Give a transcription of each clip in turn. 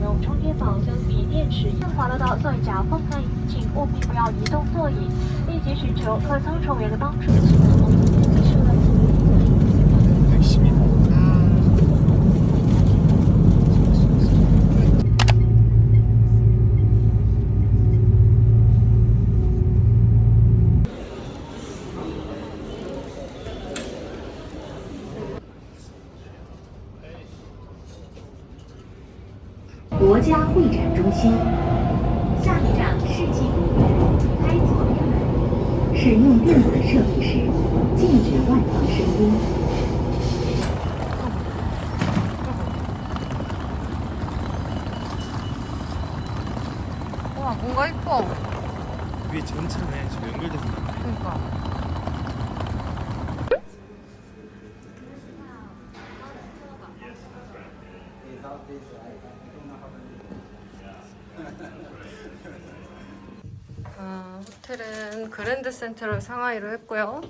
用充电宝相比电池。滑落到座椅夹缝内，请务必不要移动座椅，立即寻求客舱成员的帮助。110m. 国家会展中心，下一站世纪公园，开左边门。使用电子设备时，禁止外放声音。 와 뭔가 이뻐. 위에 전차네. 지금 연결돼서 나네. 그러니까. 호텔은 그랜드 센트럴 상하이로 했고요.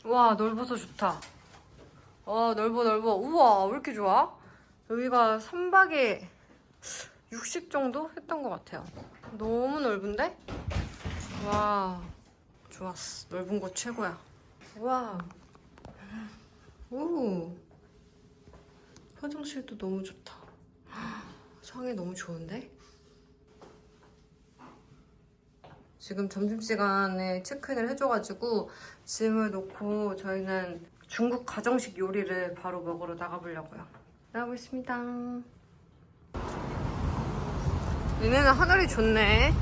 와 넓어서 좋다. 넓어. 우와 왜 이렇게 좋아? 여기가 3박에 60 정도 했던 것 같아요. 너무 넓은데? 와 좋았어. 넓은 곳 최고야. 와 오 화장실도 너무 좋다. 상이 너무 좋은데? 지금 점심시간에 체크인을 해줘가지고 짐을 놓고 저희는 중국 가정식 요리를 바로 먹으러 나가보려고요. 나가보겠습니다. 얘네는 하늘이 좋네.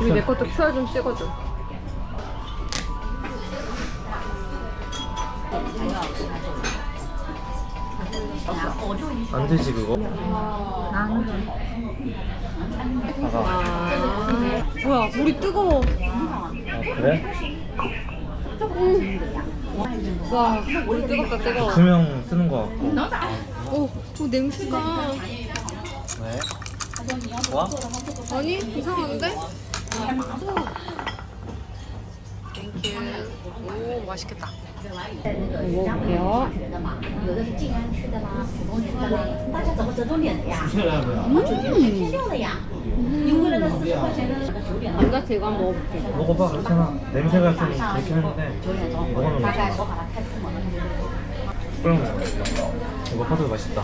우리 내 것도 QR 좀 찍어줘. 안 되지 그거? 뭐야 물이 뜨거워. 아 그래? 와 물이 뜨겁다. 투명 쓰는 거 같고. 오 냄새가. 왜? 좋아? 아니 이상한데? 땡큐. 오 맛있겠다. 먹어볼게요. 有的是静安吃的啦，浦东吃的啦，大家怎么折中点的呀？我主角是天料的呀，你为了那40块钱的9点了。 감자튀 이거 한번 먹어볼게. 먹어봐 괜찮아. 냄새가 좀 그렇긴 한데 9点钟， 먹으면 大概 맛있어. 我把它开出门了。 그럼 이거 파도 맛있다.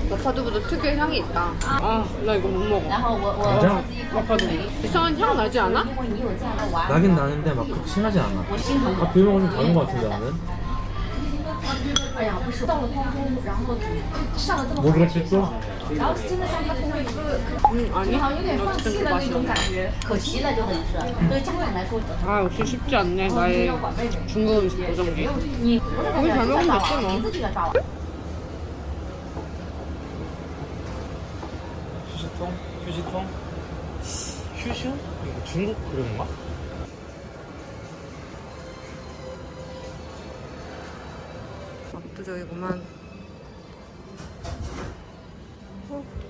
마파두부도 특유의 향이 있다. 아 나 이거 못 먹어. 然后我 진짜? 自己 마파두부. 이상한 향 나지 않아? 因为你有这样的玩， 나긴 나는데 막 그렇게 심하지 않아. 我心疼。 아 비빔밥은 좀 다른 거 같은데 나는. 哎呀，不是到了荒中，然后上了这么好 뭐 的 그렇지 또? 然后真的上他通了一个， 아니. 好像有点放弃的那种感觉，可惜了就等于是，对家长来说， 아 역시 쉽지 않네 나의 중국 음식 보정기. 你 우리 잘 먹으면 됐지 名 뭐. 字就要抓完。 휴지통? 휴지통? 휴슈? 이거 중국 그릇인가? 압도적이구만.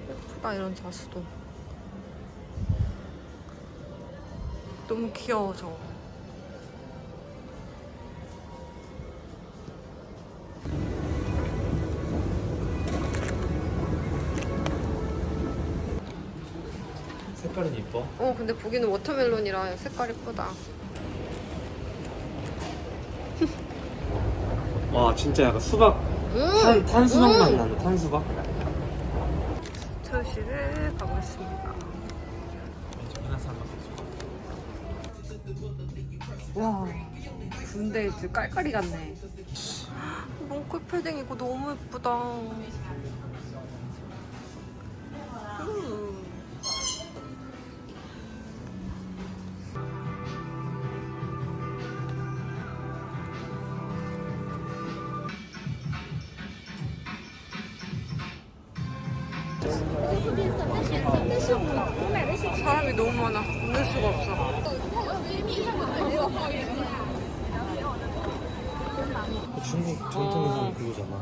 예쁘다 이런 자수도. 너무 귀여워 저거. 색깔은 이뻐. 근데 보기는 워터멜론이라 색깔 예쁘다. 와 진짜 약간 수박 탄수박 맛 나는 탄수박. 철시를 가보겠습니다. 와 군대 그 깔깔이 같네. 롱콜 패딩 이거 너무 예쁘다. 사람이 너무 많아. 없는 수가 없어. 중국 전통 그거잖아.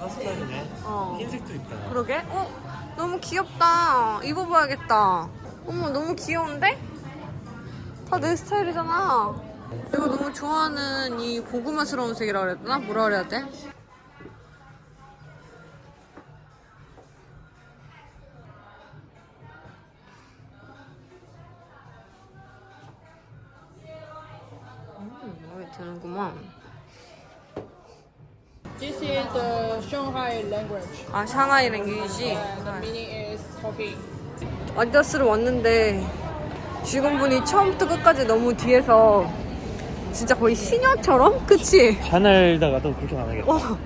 스타일이네. 흰색도 있다. 그러게? 너무 귀엽다. 입어봐야겠다. 어머, 너무 귀여운데? 다 내 스타일이잖아. 내가 너무 좋아하는 이 고구마스러운 색이라 그래야 되나? 뭐라 그래야 돼? 마음에 드는구만. This is the Shanghai language. 아, 샹하이 랭귀지. The meaning is talking. 아디다스를 왔는데 직원분이 처음부터 끝까지 너무 뒤에서 진짜 거의 시녀처럼? 그치? 하늘다가도 그렇게 안 하겠다.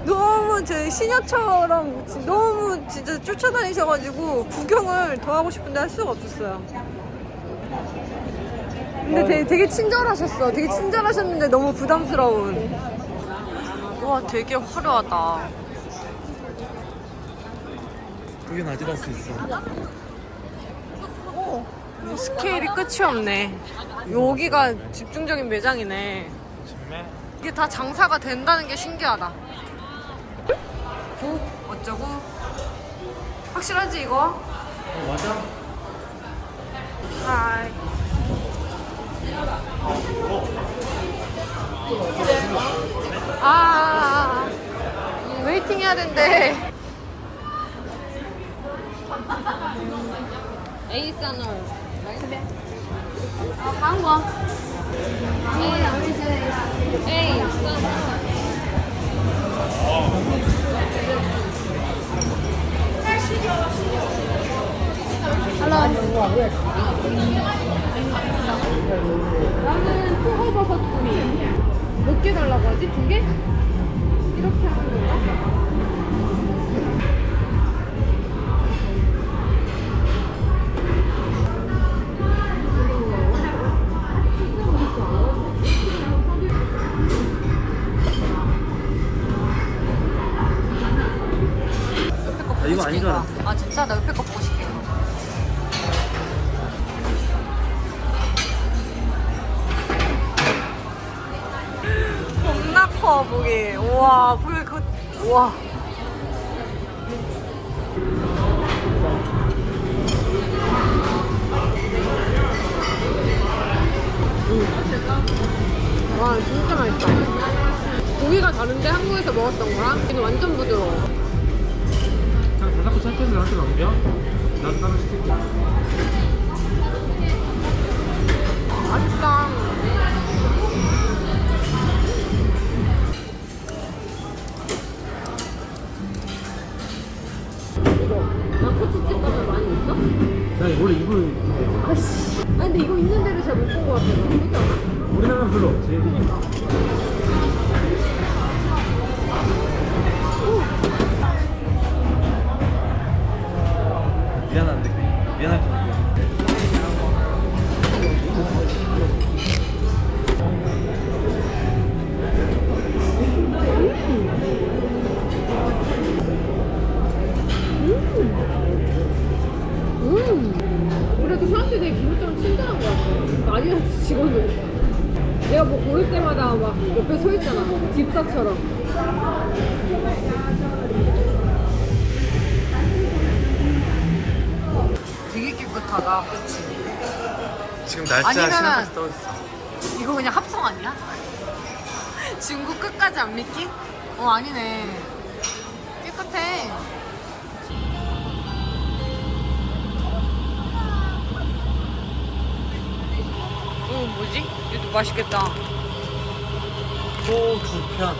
너무 제 시녀처럼 너무 진짜 쫓아다니셔가지고 구경을 더 하고 싶은데 할 수가 없었어요. 근데 되게 친절하셨어. 되게 친절하셨는데 너무 부담스러운. 와, 되게 화려하다. 그게 아디다스 있어. 스케일이 끝이 없네. 여기가 집중적인 매장이네. 정말? 이게 다 장사가 된다는 게 신기하다. 어쩌고? 확실하지 이거? 맞아. 하이. 웨이팅 해야 된대. 에이사널. 한국. 에이사널. 나는 표고버섯 구이. 몇 개 달라고 하지? 2개? 이렇게 하는 건가? 아, 이거 아닌 줄 알았어. 아, 진짜? 나 옆에 거 보고 싶게. 겁나 커, 보기. 우와, 보기 우와. 와, 진짜 맛있다. 고기가 다른데 한국에서 먹었던 거랑 얘는 완전 부드러워. 그냥 다 잡고 찰때는 나한테 넘겨. 나도 따로 시킬게. 맛있다. 마코치집 가면 많이 있어? 나 원래 이불 아씨. 아니 근데 이거 있는 데를 잘 못 본 것 같아. 그렇지 않아? 우리나라는 별로 없지. 미안한데 미안할 것 같아. 그래도 사람들이 되게 기분적으로 친절한 것 같아. 아디다스 직원들. 내가 뭐 고를 때마다 막 옆에 서 있잖아. 집사처럼. 되게 깨끗하다. 그치? 지금 날짜 아니면은- 시간까지 떠있어. 이거 그냥 합성 아니야? 중국 끝까지 안 믿기? 아니네. 깨끗해. 뭐지? 이것도 맛있겠다. 소 두 편.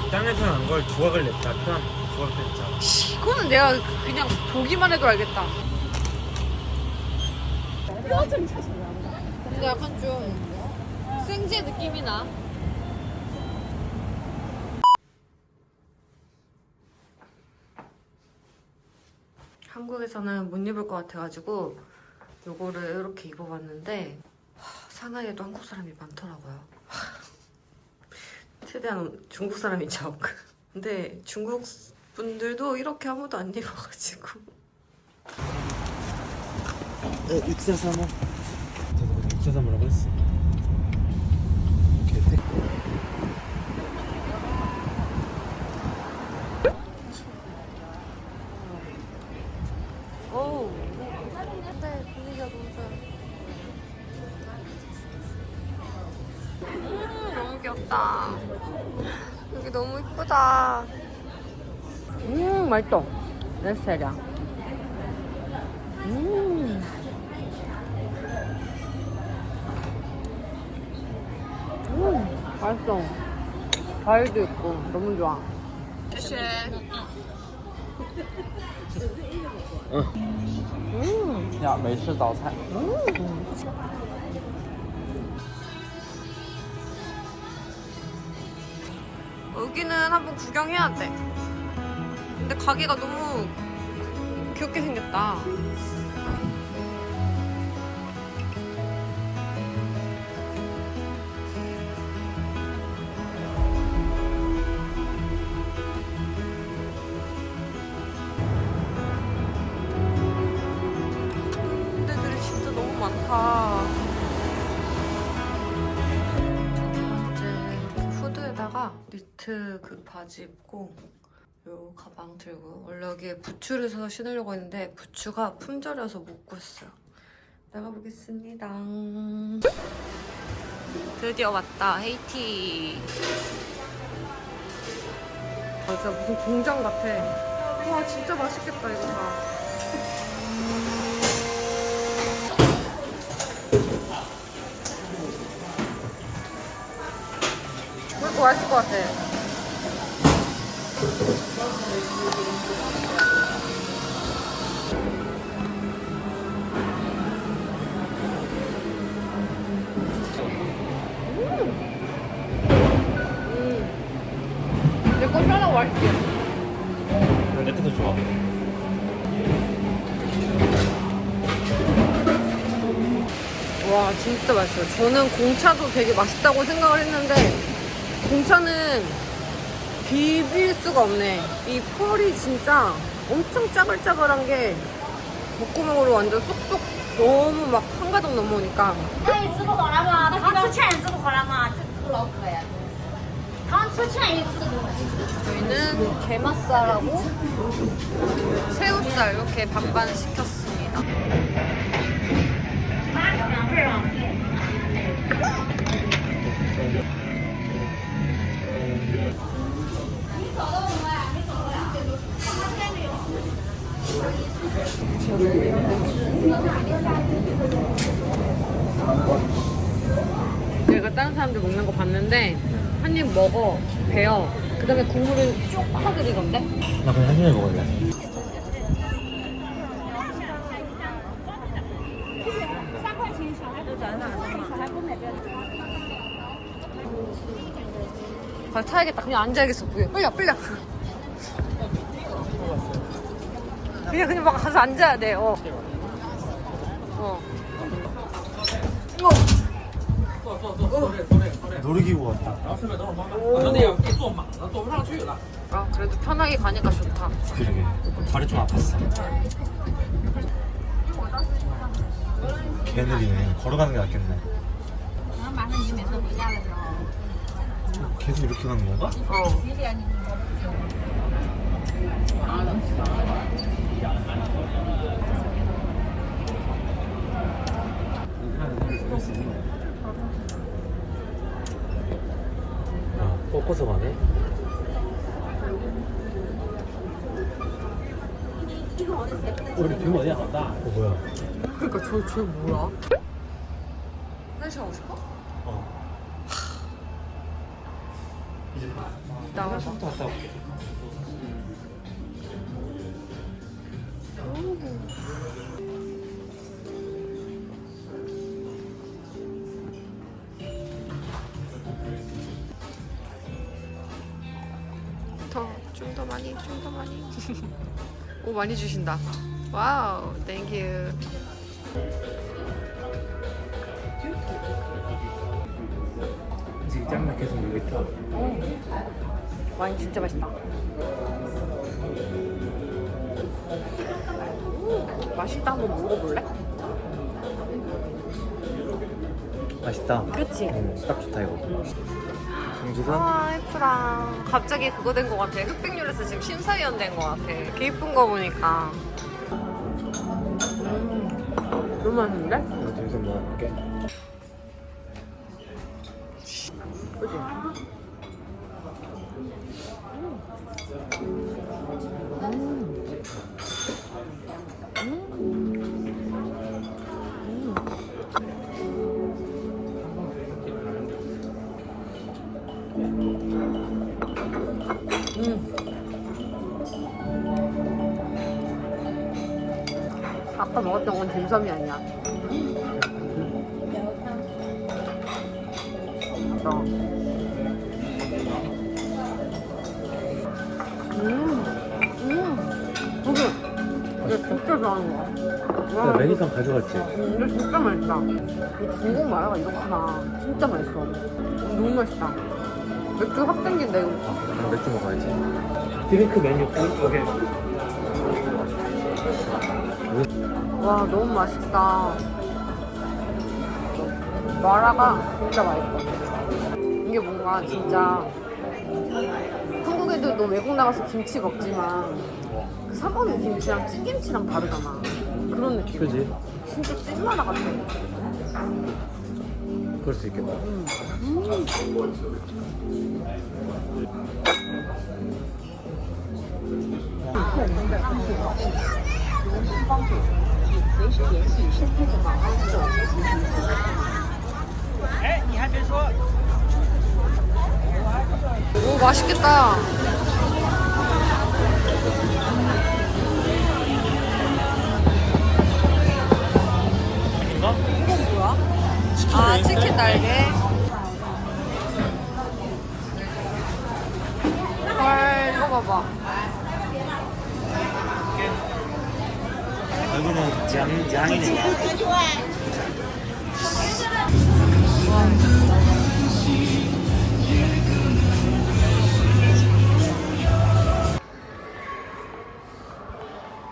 이 땅에서는 안 걸 조각을 냈다. 편 조각 냈자. 이거는 내가 그냥 보기만 해도 알겠다. 근데 약간 좀 생제 느낌이 나. 한국에서는 못 입을 것 같아가지고 요거를 이렇게 입어봤는데 상하이에도 한국 사람이 많더라고요. 최대한 중국 사람인 척. 근데 중국 분들도 이렇게 아무도 안 입어가지고. 육사삼호. 육사삼호라고 했어. 오케이. 오. 근데 분위기가 너무 좋아. 왔다. 여기 너무 이쁘다. 맛있다. 내 스타일이야. 맛있어. 과일도 있고 너무 좋아. 쉐쉐. 야, 美式早餐. 여기는 한번 구경해야 돼. 근데 가게가 너무 귀엽게 생겼다. 데들이 진짜 너무 많다. 이제 후드에다가 니트 그 바지 입고 요 가방 들고 원래 여기에 부츠를 사서 신으려고 했는데 부츠가 품절이어서 못 구했어요. 나가보겠습니다. 드디어 왔다. 헤이티. 진짜 무슨 공장 같아. 와 진짜 맛있겠다 이거 다. 이거 맛있을 것 같아. 내 거 편하고 맛있지? 내 것도 좋아. 와 진짜 맛있어요. 저는 공차도 되게 맛있다고 생각을 했는데 공차는 비빌 수가 없네. 이 펄이 진짜 엄청 짜글짜글한 게 목구멍으로 완전 쏙쏙 너무 막 한가득 넘어오니까. 那你吃不饱了吗？糖吃劝你吃不饱了吗？这不老可呀。糖吃劝你吃不饱。 저희는 게맛살하고 새우살 이렇게 반반 시켰습니다. 내가 다른 사람들 먹는 거 봤는데 한 입 먹어, 배워. 그 다음에 국물을 쭉 퍼드리던데? 나 그냥 한 입에 먹을래. 아, 타야겠다. 그냥 앉아야겠어. 빨리 그냥 막 가서 앉아야 돼. 놀이기구 같다. 아, 그래도 편하게 가니까 좋다. 그러게. 다리 좀 아팠어. 개느리네. 걸어가는 게 낫겠네. 계속 이렇게 가는 건가? 꺾어서 가네. 우리 등 어디야? 뭐야? 그러니까 저 뭐야? 화장실 가고 싶어? 이제 나와봐. 처음부터 갔다 올게. 좀 더 많이. 오, 많이 주신다. 와우, 땡큐. 지금 짱나 계속 여기 있다. 와인 진짜 맛있다. 맛있다. 한번 먹어볼래? 맛있다. 그치? 딱 좋다 이거. 경주산? 아, 예쁘다. 갑자기 그거 된 것 같아. 흑백요리에서 지금 심사위원 된 것 같아. 개 이쁜 거 보니까. 너무 맛있는데? 나 dimsum 먹어볼게. 그치? 아까 먹었던 건 딤섬이 아니야. 여기 이게 진짜 좋아하는 거야. 와, 매니선 가져갔지? 이거 진짜 맛있다. 이 중국 마라가 이렇구나. 진짜 맛있어. 너무 맛있다. 맥주 확 땡긴다 이거. 맥주 먹어야지. 드링크 메뉴 오케이. 와 너무 맛있다. 마라가 진짜 맛있어. 이게 뭔가 진짜 한국 애들도 외국 나가서 김치 먹지만 그 사 먹는 김치랑 찐김치랑 다르잖아. 그런 느낌. 그지? 진짜 찐마라 같아. 그럴 수 있겠다. 오 맛있겠다. 이거? 이건 뭐야? 아 치킨 날개. 헐 이거 봐봐. 여기는 장이네.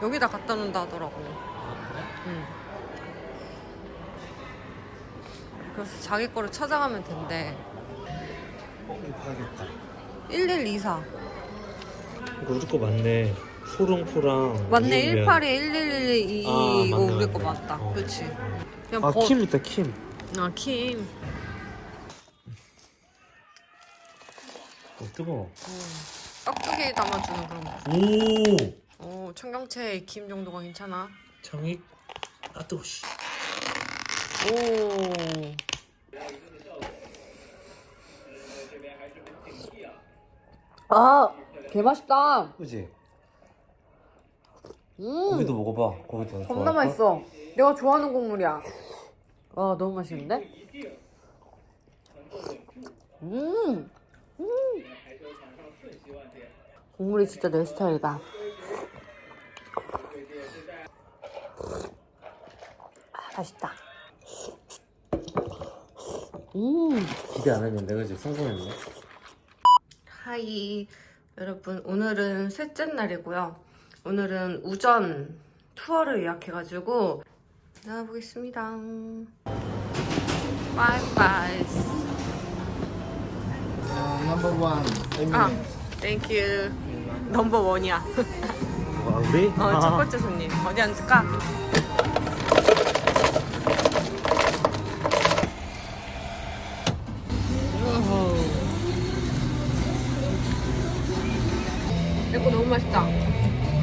여기다 갖다 놓는다 하더라고. 응. 그래서 자기 거를 찾아가면 된대. 이거 봐야겠다. 1124. 이거 우리 거 맞네. 소롱포랑. 맞네. 18에 1112 이거 맞네, 우리 거 맞네. 맞다. 어. 그렇지. 그냥 아, 킴 있다, 킴. 아 킴. 뜨거워. 깍두기에 담아주는 그런 거. 오! 오 청경채 김 정도가 괜찮아. 청이? 아, 뜨거워, 씨. 오. 아, 개 맛있다. 그지? 음, 고기도 먹어봐. 고기도 겁나 맛있어. 내가 좋아하는 국물이야. 와, 너무 맛있는데? 국물이 진짜 내 스타일이다. 아, 맛있다. 기대 안 했는데, 그지? 성공했네. 하이 여러분, 오늘은 셋째 날이고요. 오늘은 우전 투어를 예약해가지고 나가보겠습니다. 바이바이. Number one. 아, 땡큐. 넘버 원이야. 아, 우리? 첫 번째 손님. 어디 앉을까? 이거 너무 맛있다.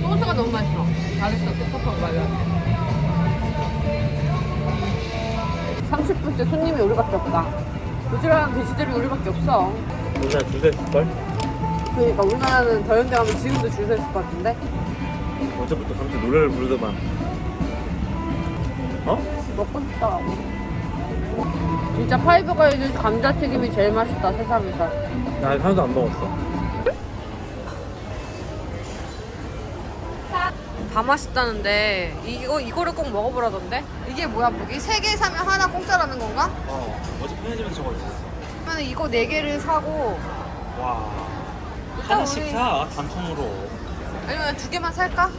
소스가 너무 맛있어. 잘했어. 촉촉하고 말이야. 30분째 손님이 우리밖에 없다. 부지런한 돼지들이 우리밖에 없어. 우리나라 줄 섰을걸? 그러니까 우리나라는 더현대 가면 지금도 줄 서 있을 것 같은데? 어제부터 갑자기 노래를 부르더만. 어? 먹고 싶더라고. 진짜 파이브가이즈 감자튀김이 제일 맛있다, 세상에서. 나 아직 하나도 안 먹었어. 다 맛있다는데 이거를 꼭 먹어보라던데? 이게 뭐야, 무기? 3개 사면 하나 공짜라는 건가? 어제 편의점에서 저거 있었어. 그러면 이거 4개를 사고 와. 일단 하나씩 우리- 사, 단품으로. 아니면 2개만 살까?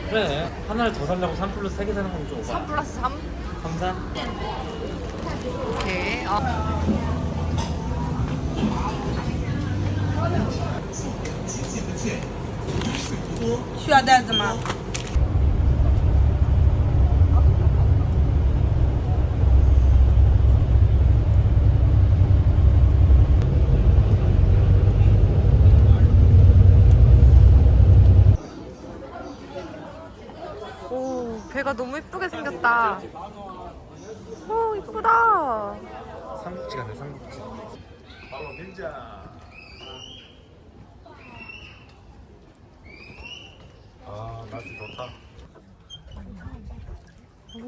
그래. 하나를 더 살려고 3 플러스 3개 사는 건 좀 오바. 3 플러스 3? 감사. 오케이.需要袋子吗？ 오, 배가 너무 예쁘게 생겼다. 오, 예쁘다. 삼국지 같네, 삼국지. 아, 날씨 좋다. 오,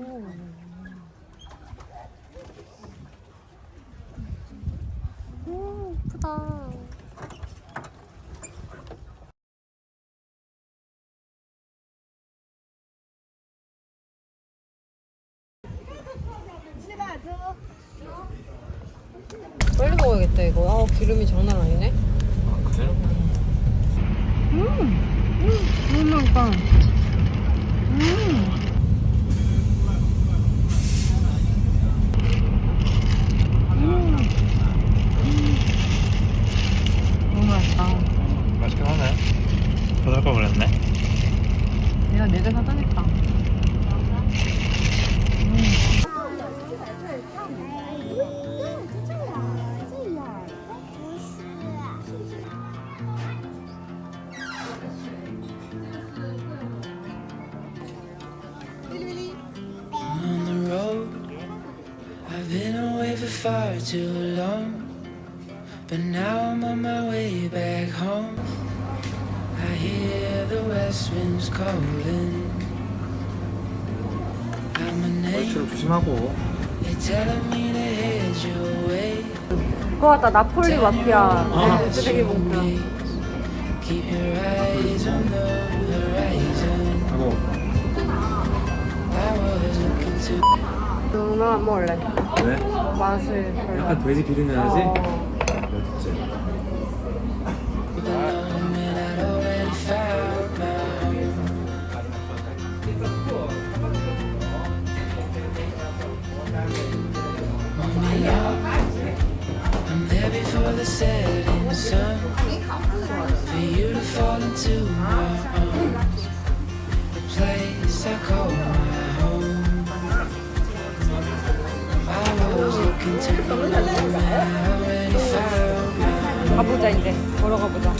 예쁘다. 빨리 먹어야겠다 이거. 아, 기름이 장난 아니네. 아, 그래? 너무 맛있다. 너무 맛있다. 맛있긴 하네. 더 살 걸 그랬네. 내가 4개 사당했다. On the road, I've been away for far too long, but now I'm on my way back home. I hear the west winds calling out my name. 조심하고. They're telling me to head your way. 그거 같다. 나폴리 마피아. 쓰레기 봉투. Keep your eyes on the horizon. 하고. I was looking to. 누나 안 먹을래. 왜? 맛을 별로. 약간 돼지 비린내 나지? 어. 그렇지. the moment I'd already found my home. Won't be long. I'm there before the setting sun. For you to fall into my arms. The place I call my home. I was looking to the moment I already found my home. 가보자 이제. 걸어가 보자.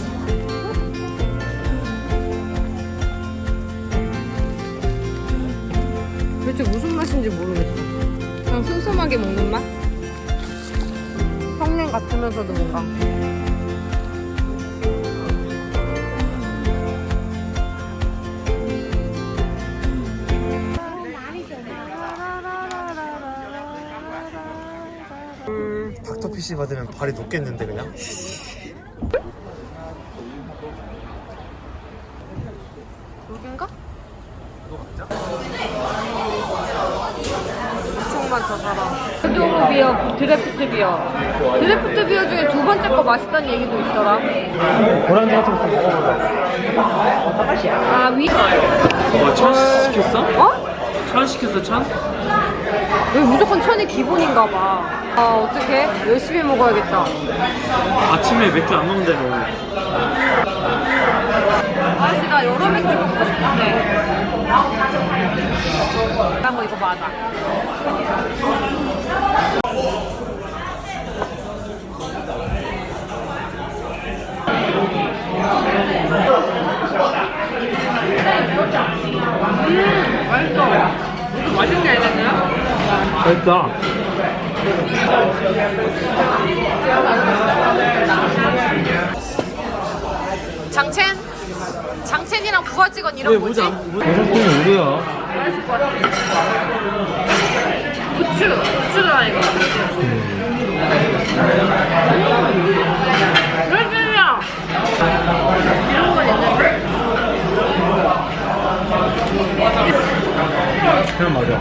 도대체 무슨 맛인지 모르겠어. 그냥 슴슴하게 먹는 맛? 평냉 같으면서도 뭔가. 닥터피쉬 받으면 발이 녹겠는데 그냥? 여긴가? 2천만 더 살아. 푸드오브 비어, 드래프트 비어. 드래프트 비어 중에 두 번째 거 맛있다는 얘기도 있더라. 고란지 같은 거 먹어보자. 아, 위. 천 시켰어? 어? 천 시켰어, 천? 여기 무조건 천이 기본인가 봐. 아, 어떡해? 열심히 먹어야겠다. 아침에 맥주 안 먹는데 너. 아저씨, 나 여러 맥주 먹고 싶은데. 딴 거 이거 맞아. 맛있어. 이거 맛있게 해야겠네요? 맛있다. 장첸이랑 부화찌건 이런 거지? 모자꾸는 우리야. 맛있을 것 같아. 부추다 이거. 그렇지요. 이런 건 있는데. 그냥 맞아.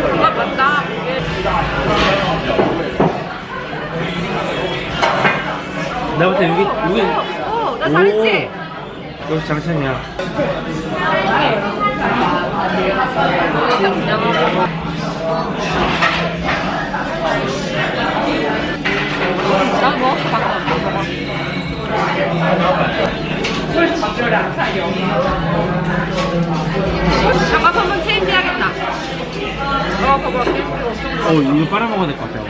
그거 맞다. 내가 볼 때 여기 나 잘했지? 여기 장첸이야. 일단 그냥 하고. 나도 먹었어, 방금. 잠깐 한번 체인지 해야겠다. 봐봐. 기름기가 엄청 좋아. 이거 빨아먹어야 될 것 같아.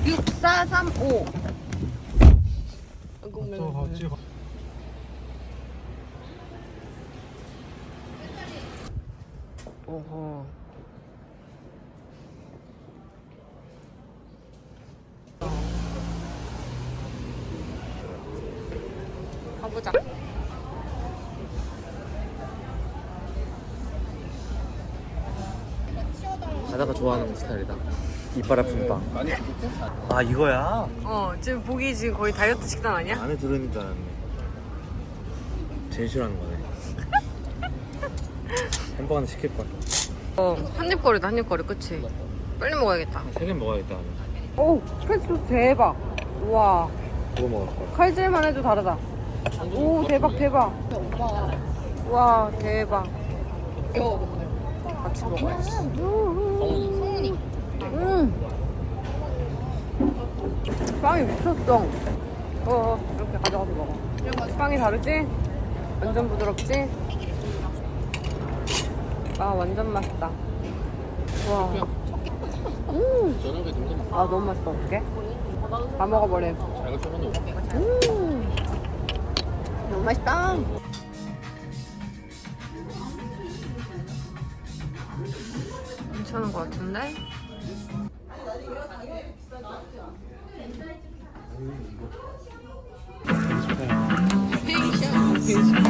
(6435) 어허. 가보자. 바다가 좋아하는 스타일이다. 이빨 아픈 빵. 아 이거야? 지금 보기 지금 거의 다이어트 식단 아니야? 안에 들어있는 줄 알았네. 제일 싫어하는 거네. 햄버거 하나 시킬 거야. 한입거리다 한입거리 그치? 빨리 먹어야겠다. 3개 먹어야겠다. 오 칼국수 대박. 우와 그거 먹을 거야. 칼질만 해도 다르다. 오 대박 대박. 와 대박. 같이 먹어야지. 성훈이. 빵이 미쳤어. 이렇게 가져가서 먹어. 빵이 다르지? 완전 부드럽지? 아 완전 맛있다. 와. 아 너무 맛있다. 어떡해? 다 먹어버려. 너무 맛있다. 괜찮은 것 같은데? 페이션.